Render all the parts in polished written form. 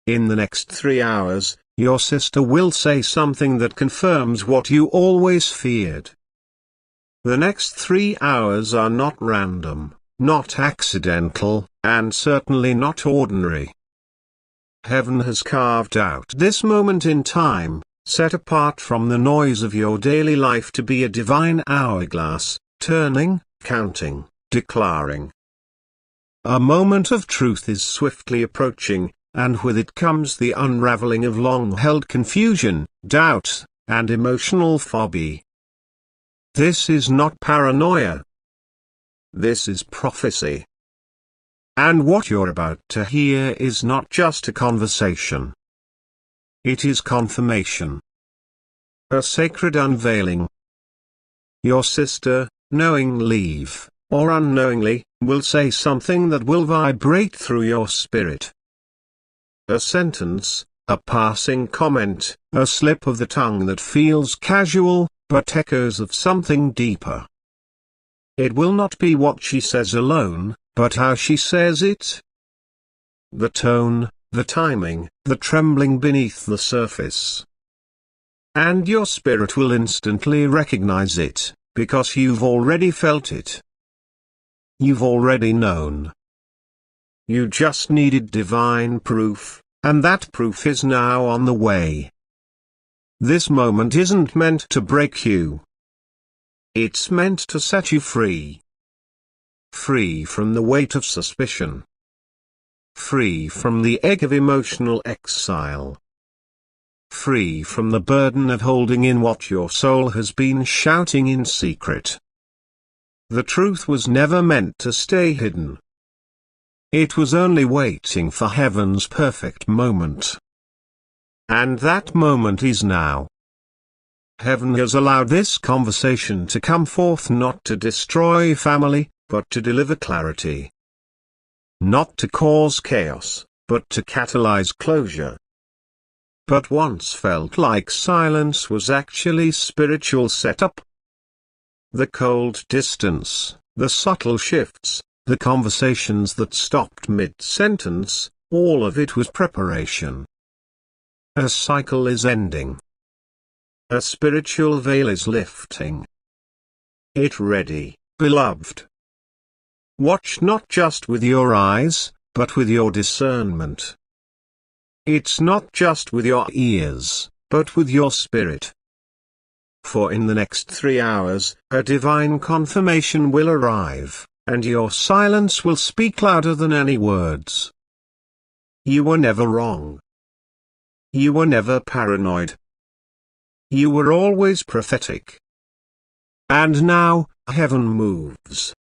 In the next 3 hours, your sister will say something that confirms what you always feared. The next 3 hours are not random, not accidental, and certainly not ordinary. Heaven has carved out this moment in time, set apart from the noise of your daily life to be a divine hourglass, turning, counting, declaring. A moment of truth is swiftly approaching, and with it comes the unraveling of long-held confusion, doubt, and emotional phobia. This is not paranoia. This is prophecy. And what you're about to hear is not just a conversation. It is confirmation. A sacred unveiling. Your sister, knowingly or unknowingly, will say something that will vibrate through your spirit. A sentence, a passing comment, a slip of the tongue that feels casual, but echoes of something deeper. It will not be what she says alone, but how she says it. The tone, the timing, the trembling beneath the surface. And your spirit will instantly recognize it, because you've already felt it. You've already known. You just needed divine proof, and that proof is now on the way. This moment isn't meant to break you. It's meant to set you free. Free from the weight of suspicion. Free from the egg of emotional exile. Free from the burden of holding in what your soul has been shouting in secret. The truth was never meant to stay hidden. It was only waiting for heaven's perfect moment. And that moment is now. Heaven has allowed this conversation to come forth not to destroy family, but to deliver clarity. Not to cause chaos, but to catalyze closure. But once felt like silence was actually spiritual setup. The cold distance, the subtle shifts, the conversations that stopped mid-sentence, all of it was preparation. A cycle is ending. A spiritual veil is lifting. Get ready, beloved. Watch not just with your eyes, but with your discernment. It's not just with your ears, but with your spirit. For in the next 3 hours, a divine confirmation will arrive, and your silence will speak louder than any words. You were never wrong. You were never paranoid. You were always prophetic. And now, heaven moves.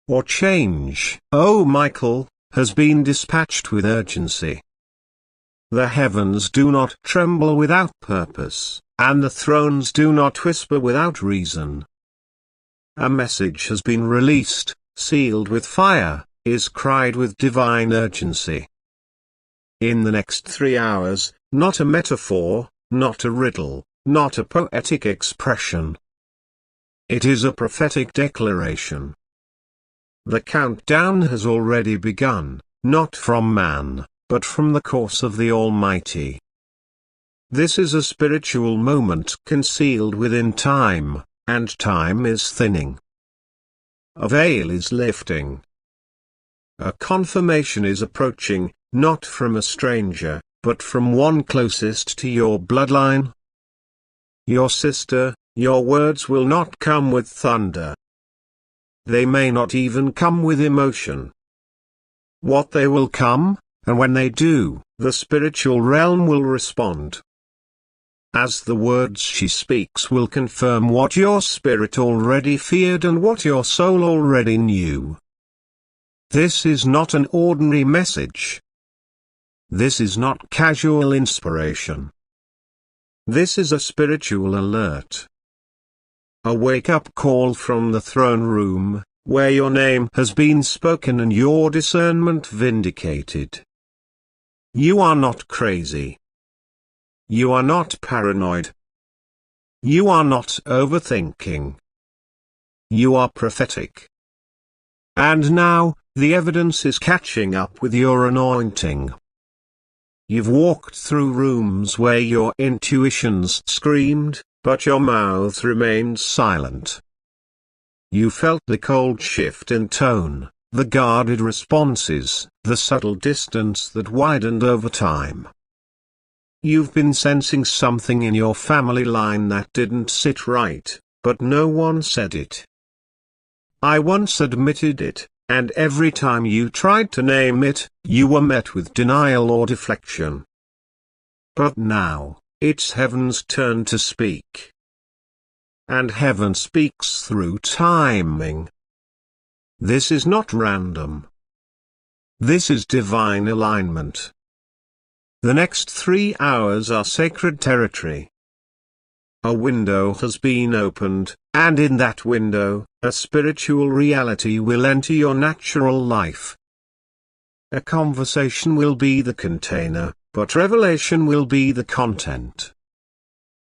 Or change, oh Michael, has been dispatched with urgency. The heavens do not tremble without purpose, and the thrones do not whisper without reason. A message has been released, sealed with fire, is cried with divine urgency. In the next 3 hours, not a metaphor, not a riddle, not a poetic expression. It is a prophetic declaration. The countdown has already begun, not from man, but from the course of the Almighty. This is a spiritual moment concealed within time, and time is thinning. A veil is lifting. A confirmation is approaching, not from a stranger, but from one closest to your bloodline. Your sister, your words will not come with thunder. They may not even come with emotion. What they will come, and when they do, the spiritual realm will respond. As the words she speaks will confirm what your spirit already feared and what your soul already knew. This is not an ordinary message. This is not casual inspiration. This is a spiritual alert. A wake-up call from the throne room, where your name has been spoken and your discernment vindicated. You are not crazy. You are not paranoid. You are not overthinking. You are prophetic. And now, the evidence is catching up with your anointing. You've walked through rooms where your intuitions screamed, but your mouth remained silent. You felt the cold shift in tone, the guarded responses, the subtle distance that widened over time. You've been sensing something in your family line that didn't sit right, but no one said it. I once admitted it, and every time you tried to name it, you were met with denial or deflection. But now, it's heaven's turn to speak. And heaven speaks through timing. This is not random. This is divine alignment. The next 3 hours are sacred territory. A window has been opened, and in that window, a spiritual reality will enter your natural life. A conversation will be the container, but revelation will be the content.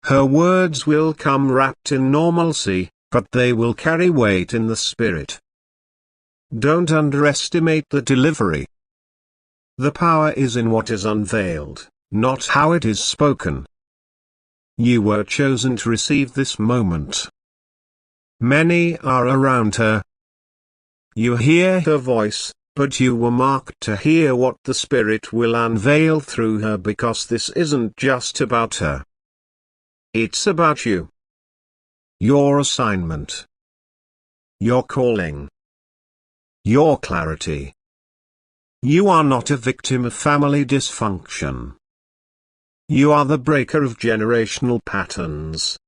Her words will come wrapped in normalcy, but they will carry weight in the spirit. Don't underestimate the delivery. The power is in what is unveiled, not how it is spoken. You were chosen to receive this moment. Many are around her. You hear her voice, but you were marked to hear what the Spirit will unveil through her, because this isn't just about her. It's about you. Your assignment. Your calling. Your clarity. You are not a victim of family dysfunction. You are the breaker of generational patterns.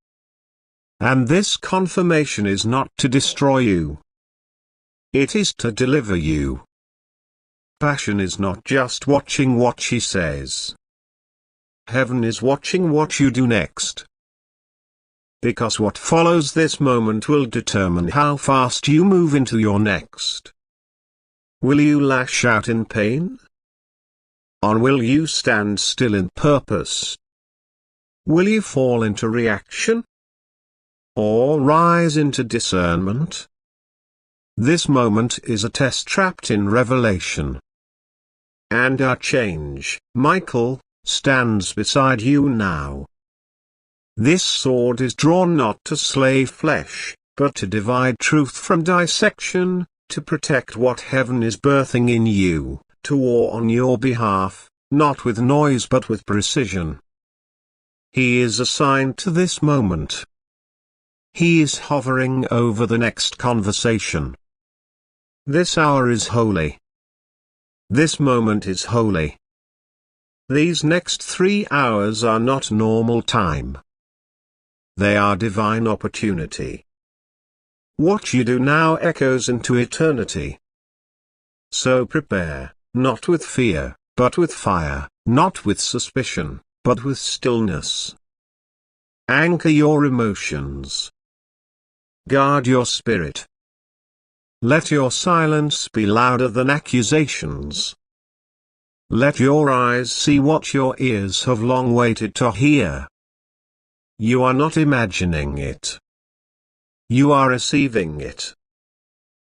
And this confirmation is not to destroy you. It is to deliver you. Passion is not just watching what she says. Heaven is watching what you do next. Because what follows this moment will determine how fast you move into your next. Will you lash out in pain? Or will you stand still in purpose? Will you fall into reaction? Or rise into discernment? This moment is a test trapped in revelation. And Archangel, Michael, stands beside you now. This sword is drawn not to slay flesh, but to divide truth from dissection, to protect what heaven is birthing in you, to war on your behalf, not with noise but with precision. He is assigned to this moment. He is hovering over the next conversation. This hour is holy. This moment is holy. These next 3 hours are not normal time. They are divine opportunity. What you do now echoes into eternity. So prepare, not with fear, but with fire, not with suspicion, but with stillness. Anchor your emotions. Guard your spirit. Let your silence be louder than accusations. Let your eyes see what your ears have long waited to hear. You are not imagining it. You are receiving it.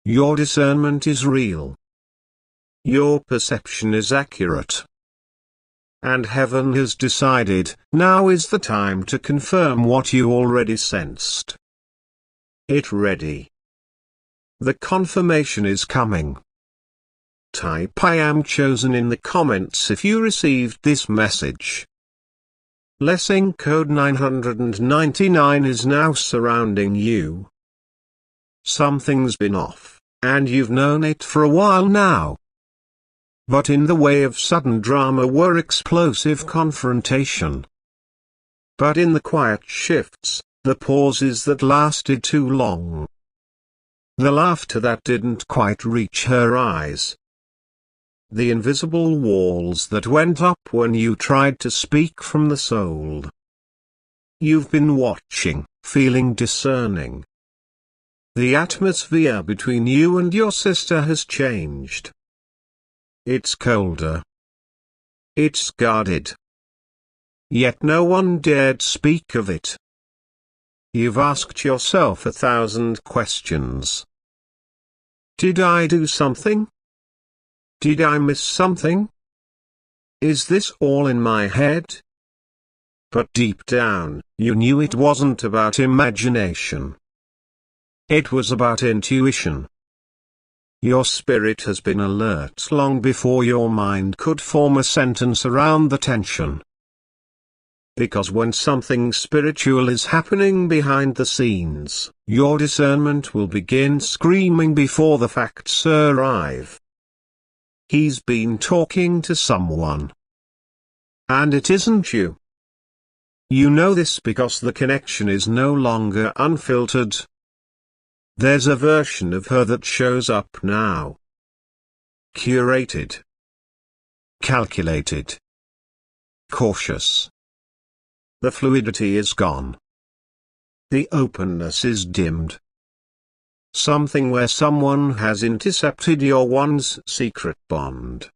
Your discernment is real. Your perception is accurate. And heaven has decided, now is the time to confirm what you already sensed. It ready. The confirmation is coming. Type I am chosen in the comments if you received this message. Blessing code 999 is now surrounding you. Something's been off, and you've known it for a while now. But in the way of sudden drama were explosive confrontation. But in the quiet shifts, the pauses that lasted too long. The laughter that didn't quite reach her eyes. The invisible walls that went up when you tried to speak from the soul. You've been watching, feeling, discerning. The atmosphere between you and your sister has changed. It's colder. It's guarded. Yet no one dared speak of it. You've asked yourself 1,000 questions. Did I do something? Did I miss something? Is this all in my head? But deep down, you knew it wasn't about imagination. It was about intuition. Your spirit has been alert long before your mind could form a sentence around the tension. Because when something spiritual is happening behind the scenes, your discernment will begin screaming before the facts arrive. He's been talking to someone. And it isn't you. You know this because the connection is no longer unfiltered. There's a version of her that shows up now. Curated. Calculated. Cautious. The fluidity is gone. The openness is dimmed. Something where someone has intercepted your one's secret bond.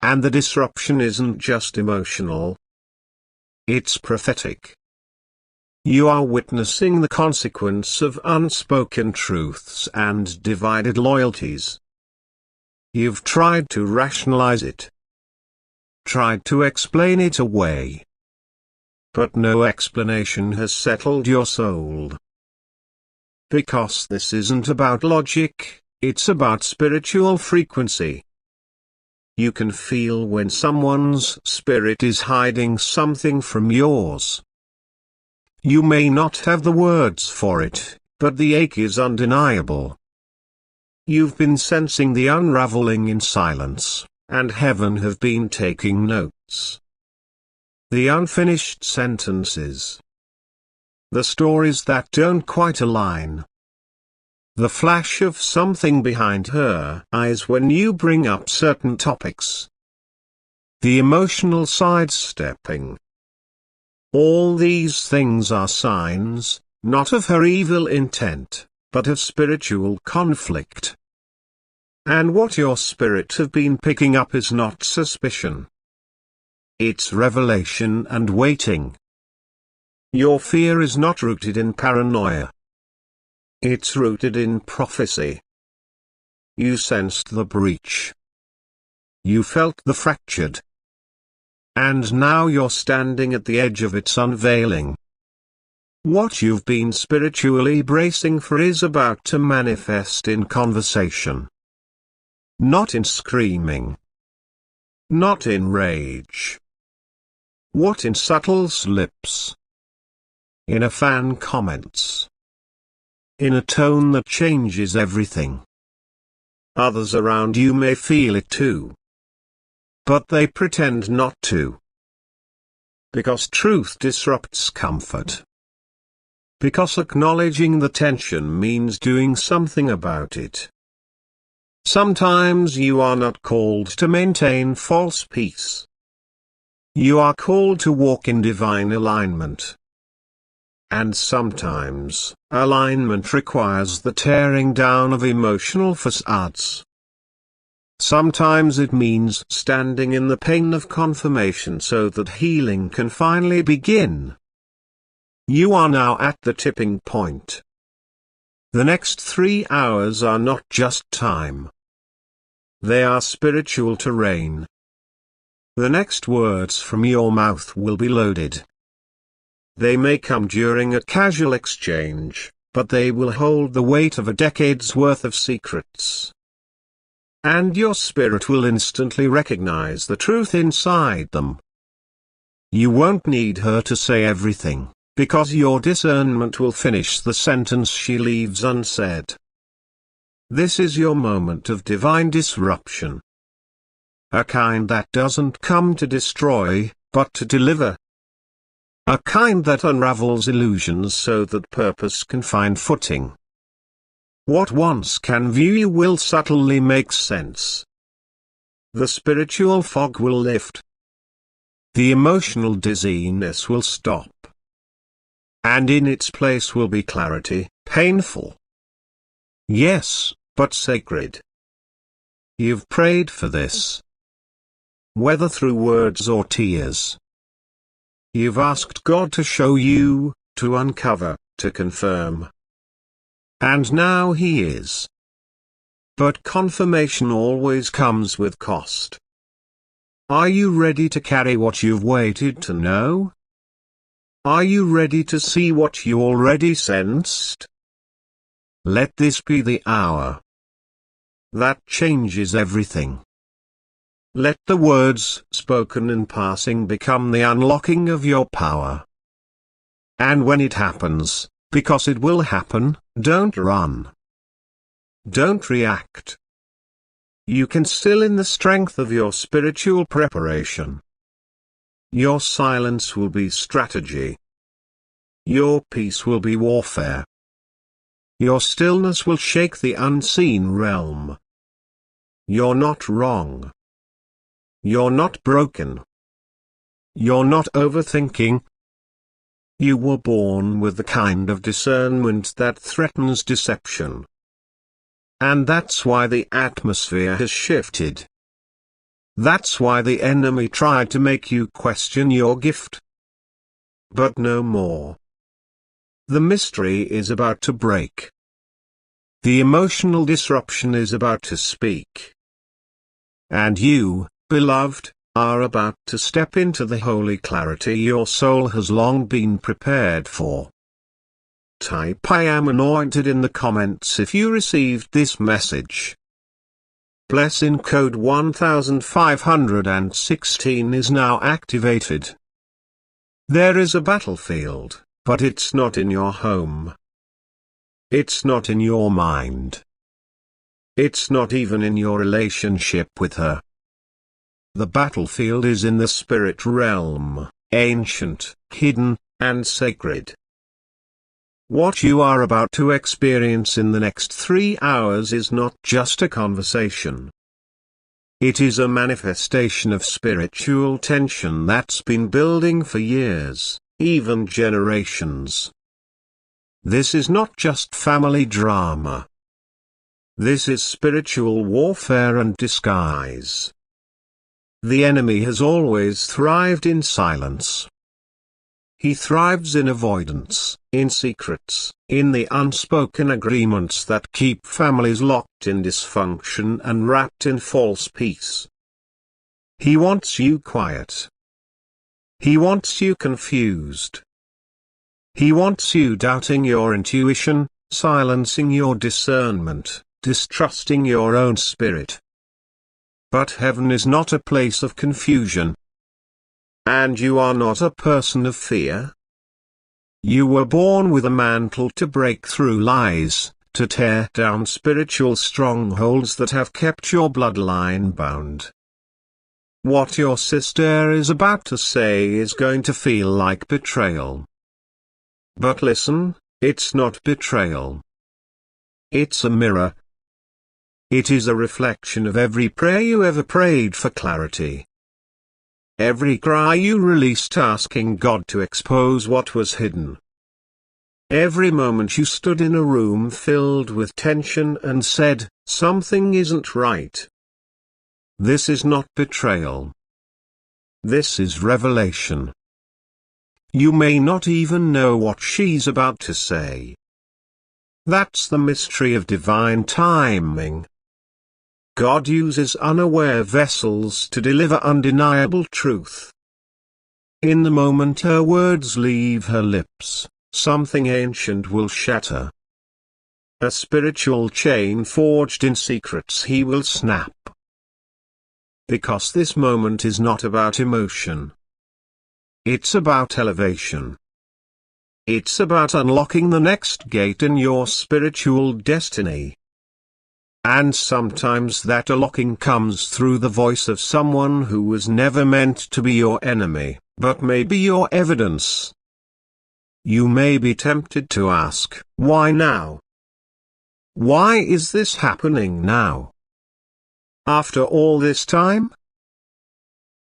And the disruption isn't just emotional. It's prophetic. You are witnessing the consequence of unspoken truths and divided loyalties. You've tried to rationalize it. Tried to explain it away. But no explanation has settled your soul. Because this isn't about logic, it's about spiritual frequency. You can feel when someone's spirit is hiding something from yours. You may not have the words for it, but the ache is undeniable. You've been sensing the unraveling in silence, and heaven have been taking notes. The unfinished sentences. The stories that don't quite align. The flash of something behind her eyes when you bring up certain topics. The emotional sidestepping. All these things are signs, not of her evil intent, but of spiritual conflict. And what your spirit have been picking up is not suspicion. It's revelation and waiting. Your fear is not rooted in paranoia. It's rooted in prophecy. You sensed the breach. You felt the fractured. And now you're standing at the edge of its unveiling. What you've been spiritually bracing for is about to manifest in conversation. Not in screaming. Not in rage. What in subtle slips? In a fan comments. In a tone that changes everything. Others around you may feel it too. But they pretend not to. Because truth disrupts comfort. Because acknowledging the tension means doing something about it. Sometimes you are not called to maintain false peace. You are called to walk in divine alignment. And sometimes, alignment requires the tearing down of emotional facades. Sometimes it means standing in the pain of confirmation so that healing can finally begin. You are now at the tipping point. The next 3 hours are not just time. They are spiritual terrain. The next words from your mouth will be loaded. They may come during a casual exchange, but they will hold the weight of a decade's worth of secrets. And your spirit will instantly recognize the truth inside them. You won't need her to say everything, because your discernment will finish the sentence she leaves unsaid. This is your moment of divine disruption. A kind that doesn't come to destroy, but to deliver. A kind that unravels illusions so that purpose can find footing. What once can view you will subtly make sense. The spiritual fog will lift. The emotional dizziness will stop. And in its place will be clarity, painful. Yes, but sacred. You've prayed for this. Whether through words or tears. You've asked God to show you, to uncover, to confirm. And now He is. But confirmation always comes with cost. Are you ready to carry what you've waited to know? Are you ready to see what you already sensed? Let this be the hour that changes everything. Let the words spoken in passing become the unlocking of your power. And when it happens, because it will happen, don't run. Don't react. You can still in the strength of your spiritual preparation. Your silence will be strategy. Your peace will be warfare. Your stillness will shake the unseen realm. You're not wrong. You're not broken. You're not overthinking. You were born with the kind of discernment that threatens deception. And that's why the atmosphere has shifted. That's why the enemy tried to make you question your gift. But no more. The mystery is about to break. The emotional disruption is about to speak. And you, beloved, are about to step into the holy clarity your soul has long been prepared for. Type "I am anointed" in the comments if you received this message. Blessing code 1516 is now activated. There is a battlefield, but it's not in your home. It's not in your mind. It's not even in your relationship with her. The battlefield is in the spirit realm, ancient, hidden, and sacred. What you are about to experience in the next 3 hours is not just a conversation. It is a manifestation of spiritual tension that's been building for years, even generations. This is not just family drama. This is spiritual warfare and disguise. The enemy has always thrived in silence. He thrives in avoidance, in secrets, in the unspoken agreements that keep families locked in dysfunction and wrapped in false peace. He wants you quiet. He wants you confused. He wants you doubting your intuition, silencing your discernment, distrusting your own spirit. But heaven is not a place of confusion. And you are not a person of fear. You were born with a mantle to break through lies, to tear down spiritual strongholds that have kept your bloodline bound. What your sister is about to say is going to feel like betrayal. But listen, it's not betrayal. It's a mirror. It is a reflection of every prayer you ever prayed for clarity. Every cry you released asking God to expose what was hidden. Every moment you stood in a room filled with tension and said, "Something isn't right." This is not betrayal. This is revelation. You may not even know what she's about to say. That's the mystery of divine timing. God uses unaware vessels to deliver undeniable truth. In the moment her words leave her lips, something ancient will shatter. A spiritual chain forged in secrets he will snap. Because this moment is not about emotion. It's about elevation. It's about unlocking the next gate in your spiritual destiny. And sometimes that unlocking comes through the voice of someone who was never meant to be your enemy, but may be your evidence. You may be tempted to ask, why now? Why is this happening now? After all this time?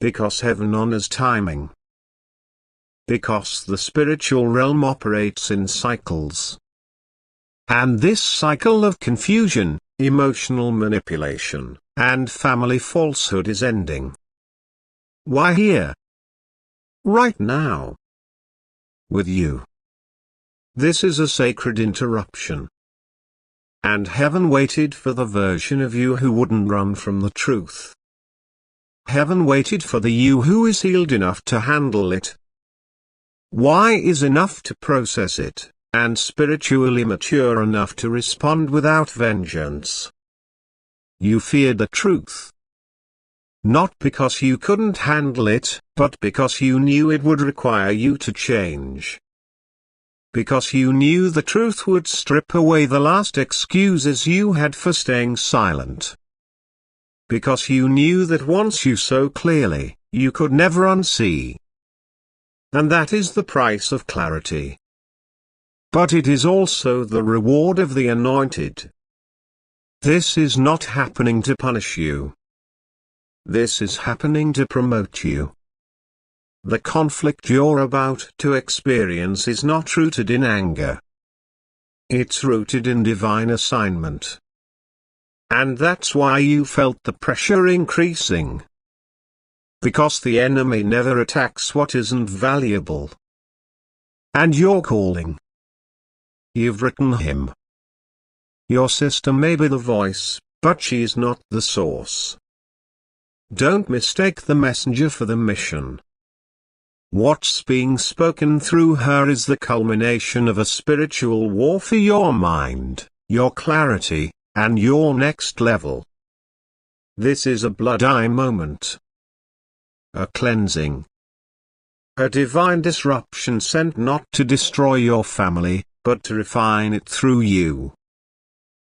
Because heaven honors timing. Because the spiritual realm operates in cycles. And this cycle of confusion, emotional manipulation, and family falsehood is ending. Why here? Right now. With you. This is a sacred interruption. And heaven waited for the version of you who wouldn't run from the truth. Heaven waited for the you who is healed enough to handle it. Y is enough to process it, and spiritually mature enough to respond without vengeance. You feared the truth. Not because you couldn't handle it, but because you knew it would require you to change. Because you knew the truth would strip away the last excuses you had for staying silent. Because you knew that once you saw clearly, you could never unsee. And that is the price of clarity. But it is also the reward of the anointed. This is not happening to punish you. This is happening to promote you. The conflict you're about to experience is not rooted in anger. It's rooted in divine assignment. And that's why you felt the pressure increasing. Because the enemy never attacks what isn't valuable. And you're calling. You've written him. Your sister may be the voice, but she's not the source. Don't mistake the messenger for the mission. What's being spoken through her is the culmination of a spiritual war for your mind, your clarity, and your next level. This is a blood-eye moment. A cleansing. A divine disruption sent not to destroy your family, but to refine it through you.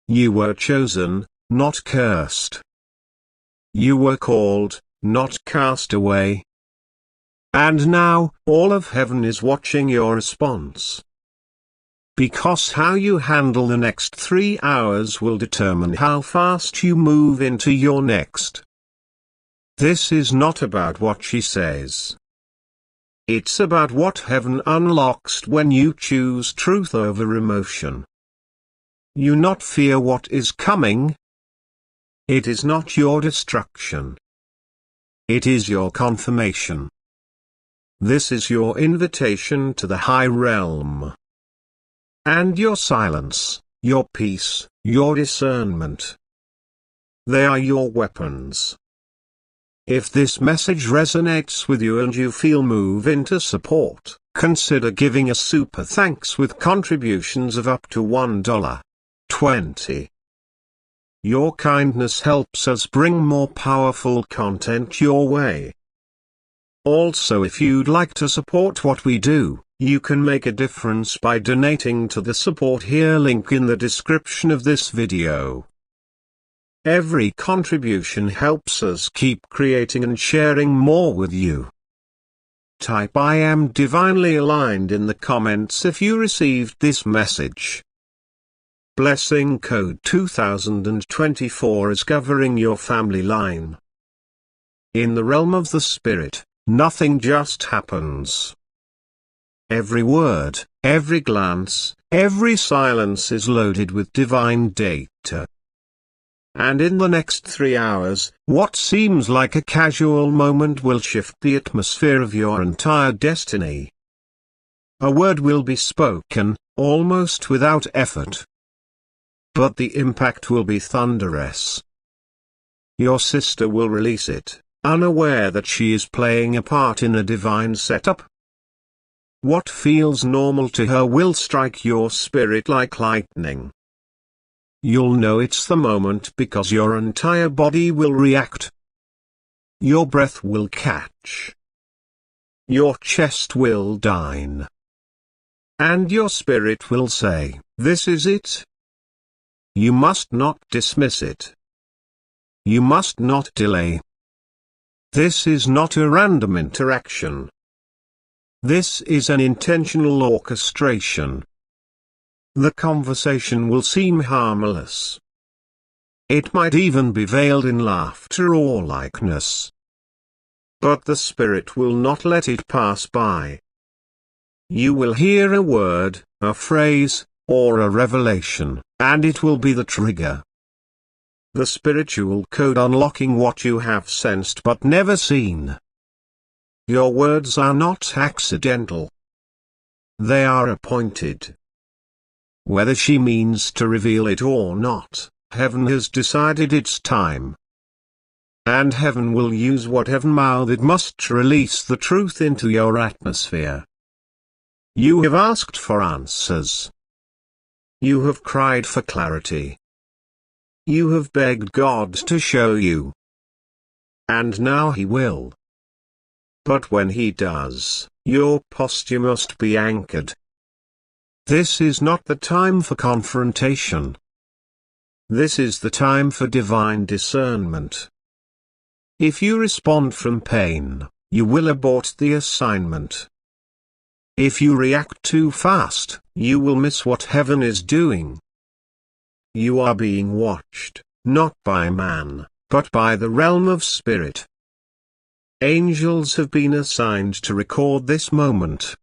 You were chosen, not cursed. You were called, not cast away. And now, all of heaven is watching your response. Because how you handle the next 3 hours will determine how fast you move into your next. This is not about what she says. It's about what heaven unlocks when you choose truth over emotion. You not fear what is coming. It is not your destruction. It is your confirmation. This is your invitation to the high realm. And your silence, your peace, your discernment. They are your weapons. If this message resonates with you and you feel move into support, consider giving a super thanks with contributions of up to $1.20. Your kindness helps us bring more powerful content your way. Also, if you'd like to support what we do, you can make a difference by donating to the Support Here link in the description of this video. Every contribution helps us keep creating and sharing more with you. Type "I am divinely aligned" in the comments if you received this message. Blessing code 2024 is covering your family line. In the realm of the spirit, nothing just happens. Every word, every glance, every silence is loaded with divine data. And in the next 3 hours, what seems like a casual moment will shift the atmosphere of your entire destiny. A word will be spoken, almost without effort. But the impact will be thunderous. Your sister will release it, unaware that she is playing a part in a divine setup. What feels normal to her will strike your spirit like lightning. You'll know it's the moment because your entire body will react. Your breath will catch. Your chest will dine. And your spirit will say, "This is it." You must not dismiss it. You must not delay. This is not a random interaction. This is an intentional orchestration. The conversation will seem harmless. It might even be veiled in laughter or likeness. But the Spirit will not let it pass by. You will hear a word, a phrase, or a revelation, and it will be the trigger. The spiritual code unlocking what you have sensed but never seen. Your words are not accidental. They are appointed. Whether she means to reveal it or not, heaven has decided it's time. and heaven will use whatever mouth it must to release the truth into your atmosphere. You have asked for answers. You have cried for clarity. You have begged God to show you. And now He will. But when He does, your posture must be anchored. This is not the time for confrontation. This is the time for divine discernment. If you respond from pain, you will abort the assignment. If you react too fast, you will miss what heaven is doing. You are being watched, not by man, but by the realm of spirit. Angels have been assigned to record this moment.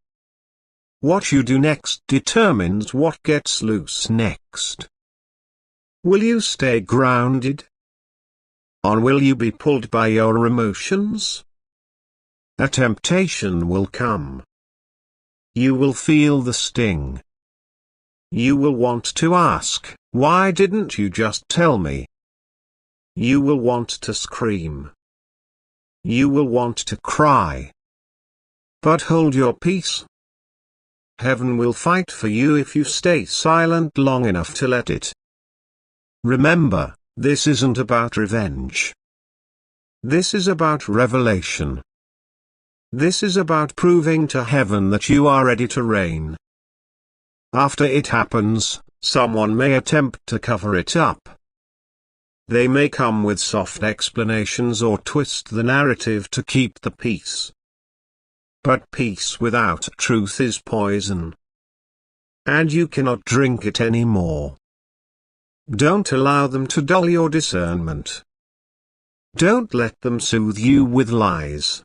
What you do next determines what gets loose next. Will you stay grounded? Or will you be pulled by your emotions? A temptation will come. You will feel the sting. You will want to ask, why didn't you just tell me? You will want to scream. You will want to cry. But hold your peace. Heaven will fight for you if you stay silent long enough to let it. Remember, this isn't about revenge. This is about revelation. This is about proving to heaven that you are ready to reign. After it happens, someone may attempt to cover it up. They may come with soft explanations or twist the narrative to keep the peace. But peace without truth is poison. And you cannot drink it anymore. Don't allow them to dull your discernment. Don't let them soothe you with lies.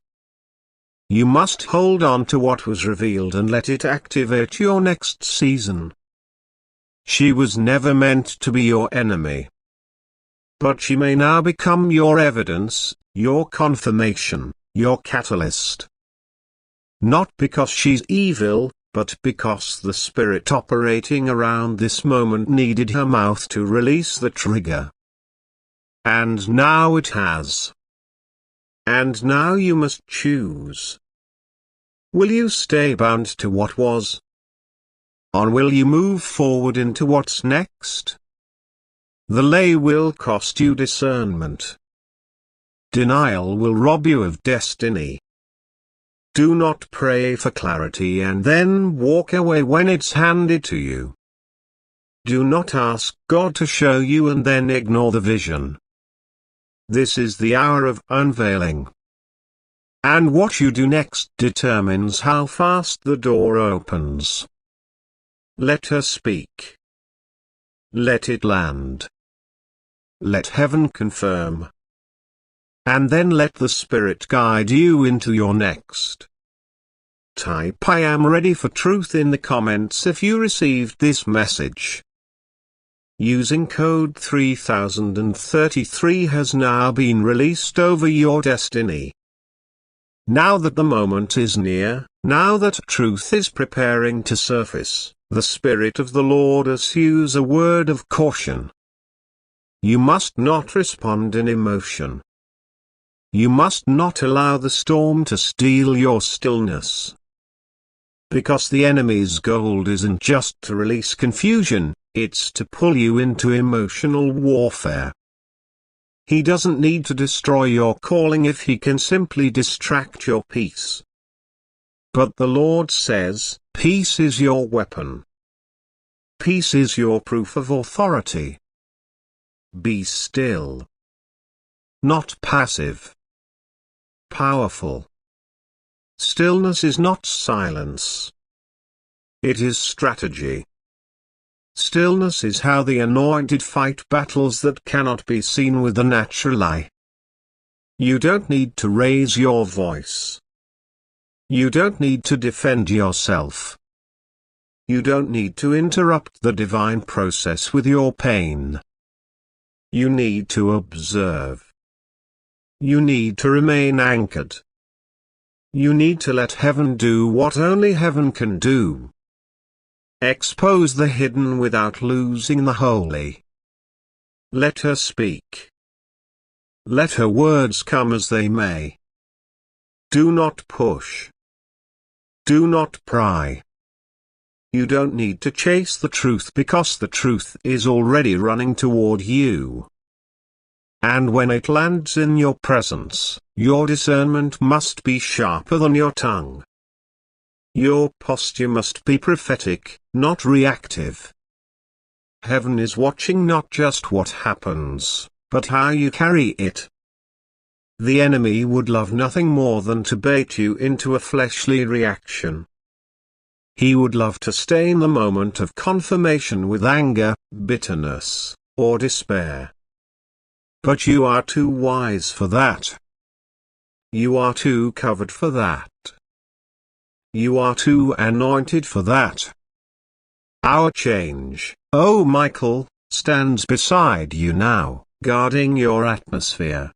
You must hold on to what was revealed and let it activate your next season. She was never meant to be your enemy. But she may now become your evidence, your confirmation, your catalyst. Not because she's evil, but because the spirit operating around this moment needed her mouth to release the trigger. And now it has. And now you must choose. Will you stay bound to what was? Or will you move forward into what's next? The lay will cost you discernment. Denial will rob you of destiny. Do not pray for clarity and then walk away when it's handed to you. Do not ask God to show you and then ignore the vision. This is the hour of unveiling. And what you do next determines how fast the door opens. Let her speak. Let it land. Let heaven confirm. And then let the Spirit guide you into your next. Type I am ready for truth in the comments if you received this message. Using code 3033 has now been released over your destiny. Now that the moment is near, now that truth is preparing to surface, the Spirit of the Lord issues a word of caution. You must not respond in emotion. You must not allow the storm to steal your stillness. Because the enemy's goal isn't just to release confusion, it's to pull you into emotional warfare. He doesn't need to destroy your calling if he can simply distract your peace. But the Lord says, peace is your weapon. Peace is your proof of authority. Be still. Not passive. Powerful. Stillness is not silence. It is strategy. Stillness is how the anointed fight battles that cannot be seen with the natural eye. You don't need to raise your voice. You don't need to defend yourself. You don't need to interrupt the divine process with your pain. You need to observe. You need to remain anchored. You need to let heaven do what only heaven can do. Expose the hidden without losing the holy. Let her speak. let her words come as they may. Do not push. Do not pry. You don't need to chase the truth because the truth is already running toward you. And when it lands in your presence, your discernment must be sharper than your tongue. Your posture must be prophetic, not reactive. Heaven is watching not just what happens, but how you carry it. The enemy would love nothing more than to bait you into a fleshly reaction. He would love to stain the moment of confirmation with anger, bitterness, or despair. But you are too wise for that. You are too covered for that. You are too anointed for that. Our change, oh Michael, stands beside you now, guarding your atmosphere.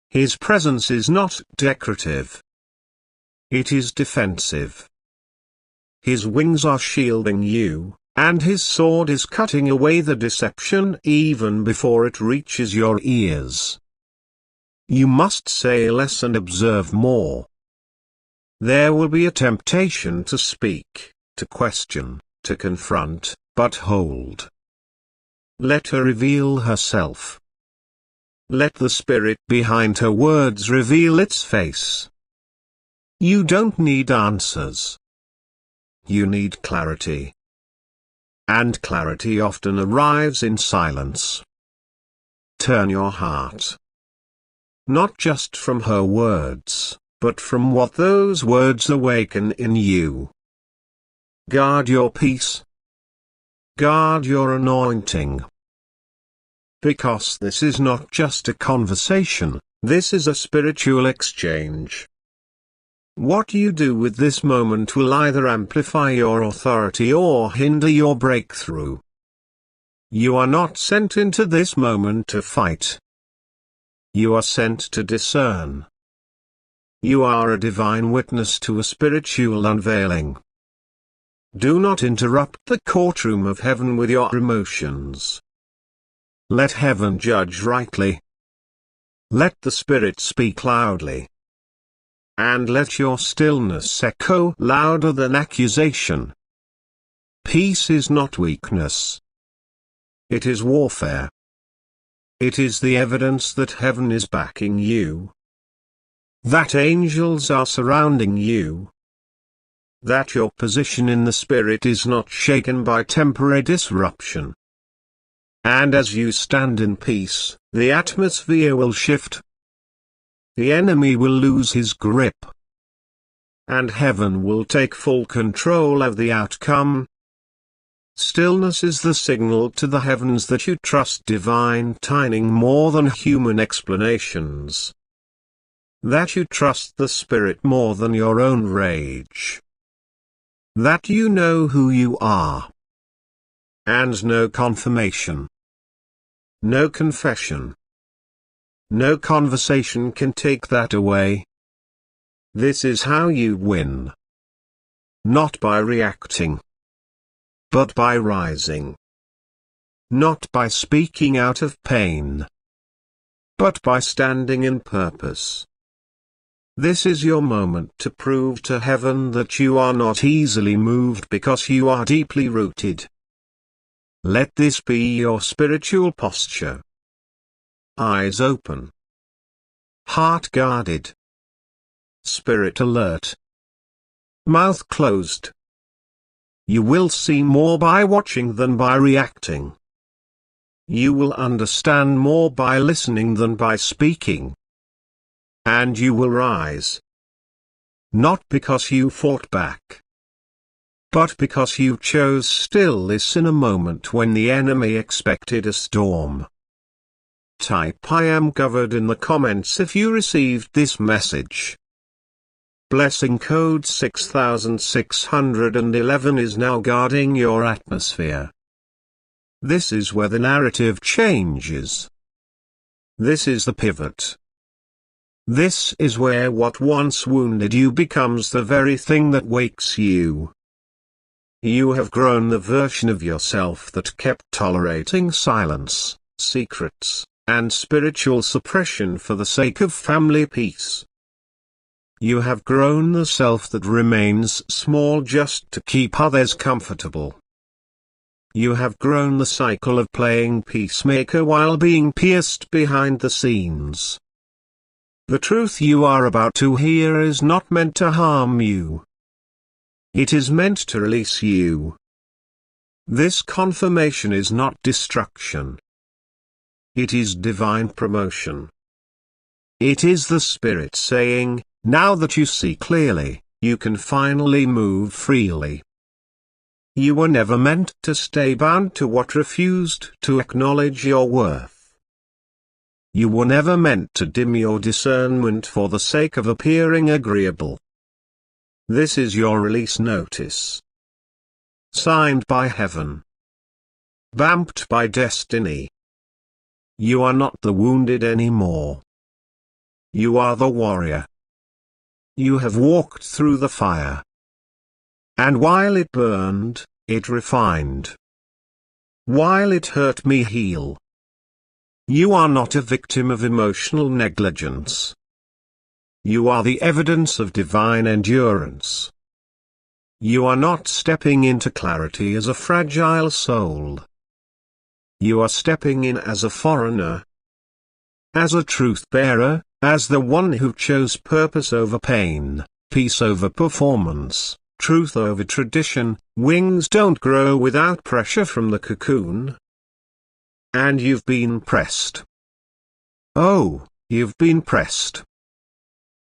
His presence is not decorative. It is defensive. His wings are shielding you, and his sword is cutting away the deception even before it reaches your ears. You must say less and observe more. There will be a temptation to speak, to question, to confront, but hold. Let her reveal herself. Let the spirit behind her words reveal its face. You don't need answers. You need clarity. And clarity often arrives in silence. Turn your heart. Not just from her words, but from what those words awaken in you. Guard your peace. Guard your anointing. Because this is not just a conversation, this is a spiritual exchange. What you do with this moment will either amplify your authority or hinder your breakthrough. You are not sent into this moment to fight. You are sent to discern. You are a divine witness to a spiritual unveiling. Do not interrupt the courtroom of heaven with your emotions. Let heaven judge rightly. Let the Spirit speak loudly. And let your stillness echo louder than accusation. Peace is not weakness. It is warfare. It is the evidence that heaven is backing you. That angels are surrounding you. That your position in the Spirit is not shaken by temporary disruption. And as you stand in peace, the atmosphere will shift. The enemy will lose his grip. And heaven will take full control of the outcome. Stillness is the signal to the heavens that you trust divine timing more than human explanations. That you trust the Spirit more than your own rage. That you know who you are. And no confirmation. No confession. No conversation can take that away. This is how you win. Not by reacting. But by rising. Not by speaking out of pain. But by standing in purpose. This is your moment to prove to heaven that you are not easily moved because you are deeply rooted. Let this be your spiritual posture. Eyes open. Heart guarded. Spirit alert. Mouth closed. You will see more by watching than by reacting. You will understand more by listening than by speaking. And you will rise. Not because you fought back. But because you chose stillness in a moment when the enemy expected a storm. Type I am covered in the comments if you received this message. Blessing code 6611 is now guarding your atmosphere. This is where the narrative changes. This is the pivot. This is where what once wounded you becomes the very thing that wakes you. You have grown the version of yourself that kept tolerating silence, secrets, and spiritual suppression for the sake of family peace. You have grown the self that remains small just to keep others comfortable. You have grown the cycle of playing peacemaker while being pierced behind the scenes. The truth you are about to hear is not meant to harm you. It is meant to release you. This confirmation is not destruction. It is divine promotion. It is the Spirit saying, now that you see clearly, you can finally move freely. You were never meant to stay bound to what refused to acknowledge your worth. You were never meant to dim your discernment for the sake of appearing agreeable. This is your release notice. Signed by heaven. Stamped by destiny. You are not the wounded anymore. You are the warrior. You have walked through the fire. And while it burned, it refined. While it hurt me, heal. You are not a victim of emotional negligence. You are the evidence of divine endurance. You are not stepping into clarity as a fragile soul. You are stepping in as a foreigner. As a truth-bearer, as the one who chose purpose over pain, peace over performance, truth over tradition. Wings don't grow without pressure from the cocoon. And you've been pressed. Oh, you've been pressed.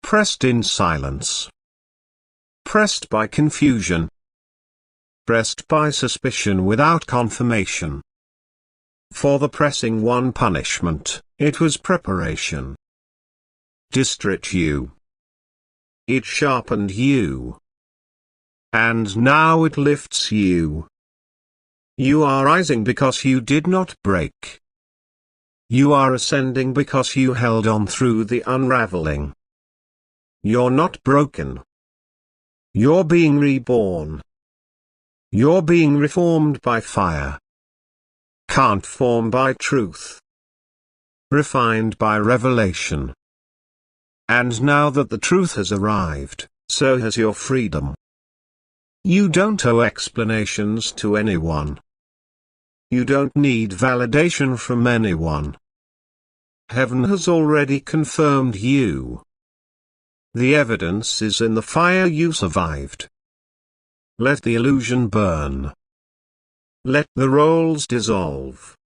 Pressed in silence. Pressed by confusion. Pressed by suspicion without confirmation. For the pressing one punishment, it was preparation. To stretch you. It sharpened you. And now it lifts you. You are rising because you did not break. You are ascending because you held on through the unraveling. You're not broken. You're being reborn. You're being reformed by fire. Can't form by truth. Refined by revelation. And now that the truth has arrived, so has your freedom. You don't owe explanations to anyone. You don't need validation from anyone. Heaven has already confirmed you. The evidence is in the fire you survived. Let the illusion burn. Let the roles dissolve.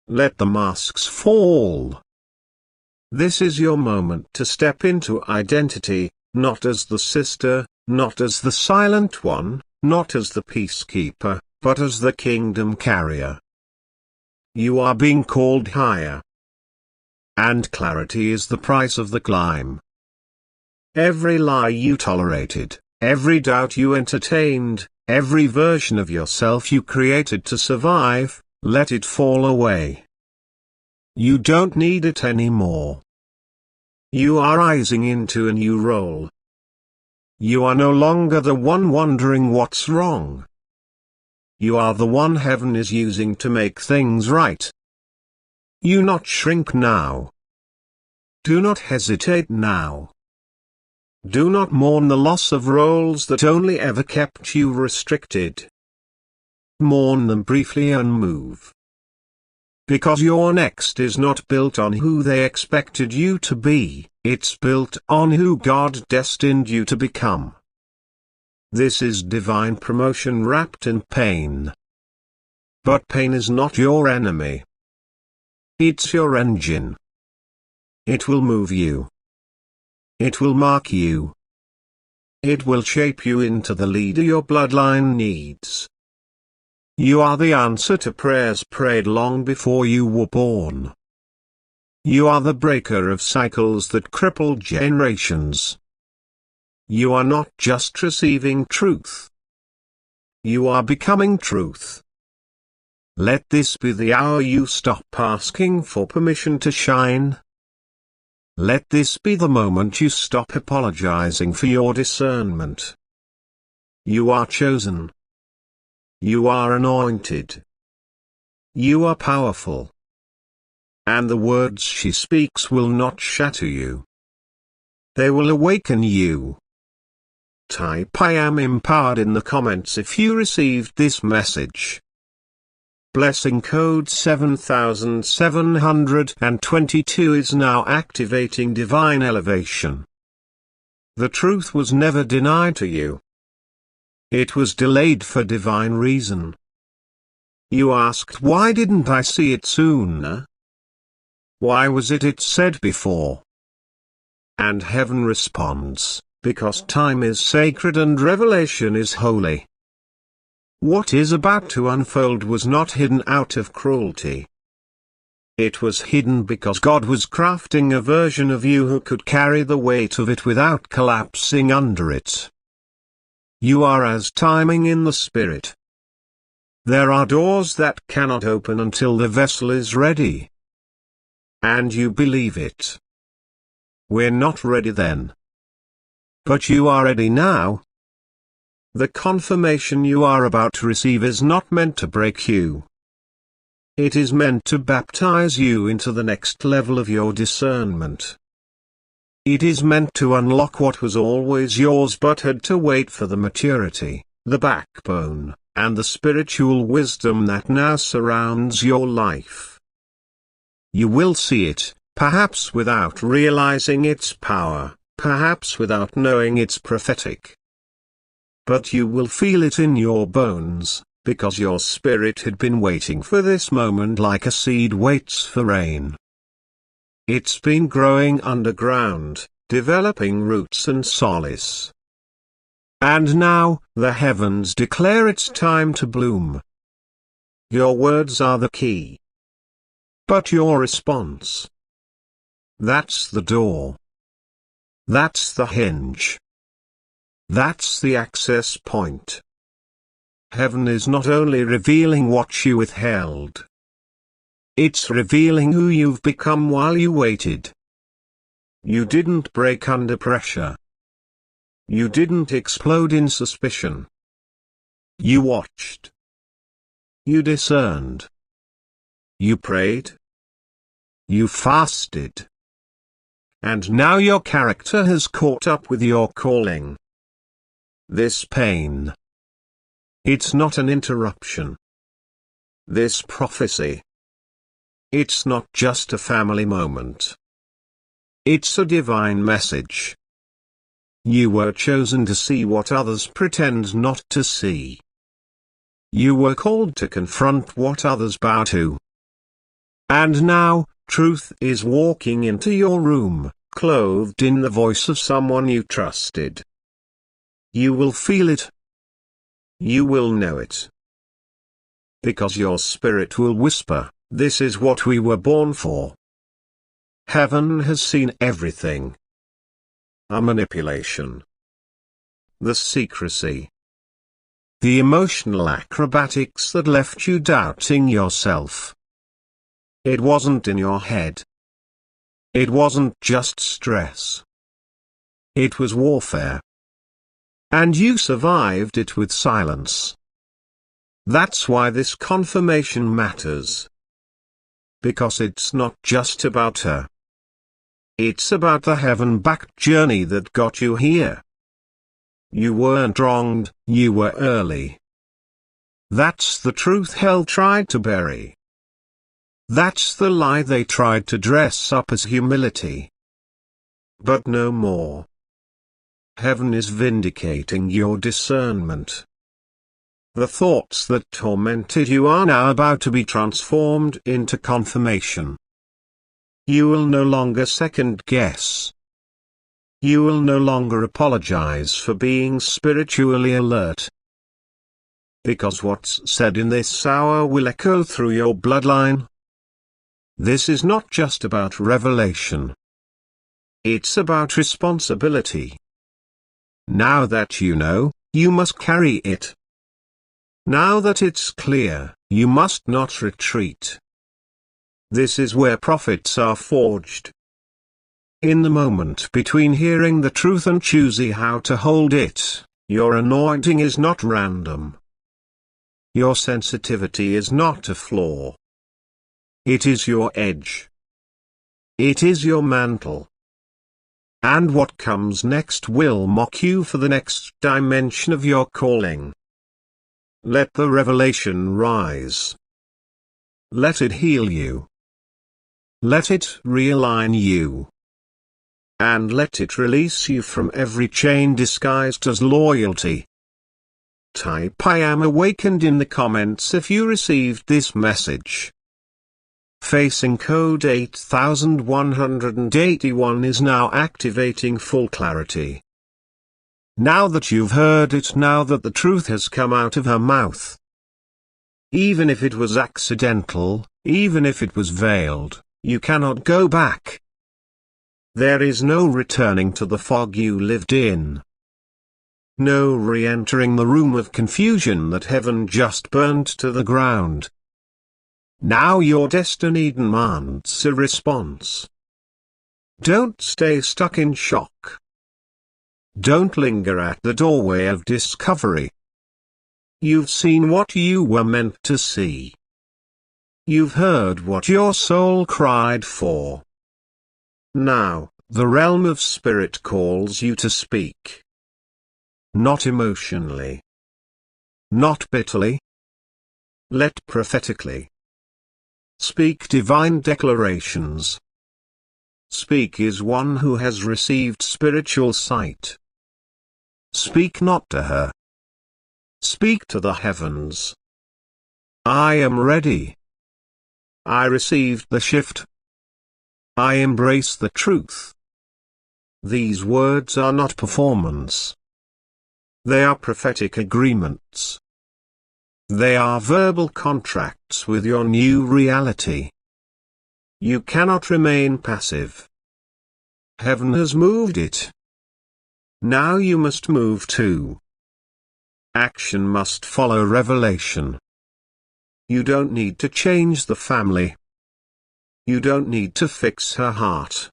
Let the masks fall. This is your moment to step into identity, not as the sister, not as the silent one, not as the peacekeeper, but as the kingdom carrier. You are being called higher. And clarity is the price of the climb. Every lie you tolerated, every doubt you entertained, every version of yourself you created to survive, let it fall away. You don't need it anymore. You are rising into a new role. You are no longer the one wondering what's wrong. You are the one heaven is using to make things right. You not shrink now. Do not hesitate now. Do not mourn the loss of roles that only ever kept you restricted. Mourn them briefly and move. Because your next is not built on who they expected you to be, it's built on who God destined you to become. This is divine promotion wrapped in pain. But pain is not your enemy. It's your engine. It will move you. It will mark you. It will shape you into the leader your bloodline needs. You are the answer to prayers prayed long before you were born. You are the breaker of cycles that cripple generations. You are not just receiving truth. You are becoming truth. Let this be the hour you stop asking for permission to shine. Let this be the moment you stop apologizing for your discernment. You are chosen. You are anointed. You are powerful. and the words she speaks will not shatter you. They will awaken you. Type "I am empowered" in the comments if you received this message. Blessing code 7722 is now activating divine elevation. The truth was never denied to you. It was delayed for divine reason. You asked, why didn't I see it sooner? Why was it said before? And heaven responds, because time is sacred and revelation is holy. What is about to unfold was not hidden out of cruelty. It was hidden because God was crafting a version of you who could carry the weight of it without collapsing under it. You are as timing in the spirit. There are doors that cannot open until the vessel is ready. And you believe it. We're not ready then. But you are ready now. The confirmation you are about to receive is not meant to break you. It is meant to baptize you into the next level of your discernment. It is meant to unlock what was always yours but had to wait for the maturity, the backbone, and the spiritual wisdom that now surrounds your life. You will see it, perhaps without realizing its power, perhaps without knowing it's prophetic. But you will feel it in your bones, because your spirit had been waiting for this moment like a seed waits for rain. It's been growing underground, developing roots and solace. And now, the heavens declare it's time to bloom. Your words are the key. But your response. That's the door. That's the hinge. That's the access point. Heaven is not only revealing what you withheld. It's revealing who you've become while you waited. You didn't break under pressure. You didn't explode in suspicion. You watched. You discerned. You prayed. You fasted. And now your character has caught up with your calling. This pain. It's not an interruption. This prophecy. It's not just a family moment. It's a divine message. You were chosen to see what others pretend not to see. You were called to confront what others bow to. And now, truth is walking into your room, clothed in the voice of someone you trusted. You will feel it. You will know it. Because your spirit will whisper, this is what we were born for. Heaven has seen everything. A manipulation. The secrecy. The emotional acrobatics that left you doubting yourself. It wasn't in your head. It wasn't just stress. It was warfare. And you survived it with silence. That's why this confirmation matters. Because it's not just about her. It's about the heaven-backed journey that got you here. You weren't wronged, you were early. That's the truth hell tried to bury. That's the lie they tried to dress up as humility. But no more. Heaven is vindicating your discernment. The thoughts that tormented you are now about to be transformed into confirmation. You will no longer second guess. You will no longer apologize for being spiritually alert. Because what's said in this hour will echo through your bloodline. This is not just about revelation. It's about responsibility. Now that you know, you must carry it. Now that it's clear, you must not retreat. This is where prophets are forged. In the moment between hearing the truth and choosing how to hold it, your anointing is not random. Your sensitivity is not a flaw. It is your edge. It is your mantle. And what comes next will mock you for the next dimension of your calling. Let the revelation rise. Let it heal you. Let it realign you. And let it release you from every chain disguised as loyalty. Type "I am awakened" in the comments if you received this message. Facing code 8181 is now activating full clarity. Now that you've heard it, now that the truth has come out of her mouth, even if it was accidental, even if it was veiled, you cannot go back. There is no returning to the fog you lived in. No re-entering the room of confusion that heaven just burned to the ground. Now your destiny demands a response. Don't stay stuck in shock. Don't linger at the doorway of discovery. You've seen what you were meant to see. You've heard what your soul cried for. Now, the realm of spirit calls you to speak. Not emotionally. Not bitterly. Let prophetically. Speak divine declarations. Speak as one who has received spiritual sight. Speak not to her. Speak to the heavens. I am ready. I received the shift. I embrace the truth. These words are not performance. They are prophetic agreements. They are verbal contracts with your new reality. You cannot remain passive. Heaven has moved it. Now you must move too. Action must follow revelation. You don't need to change the family. You don't need to fix her heart.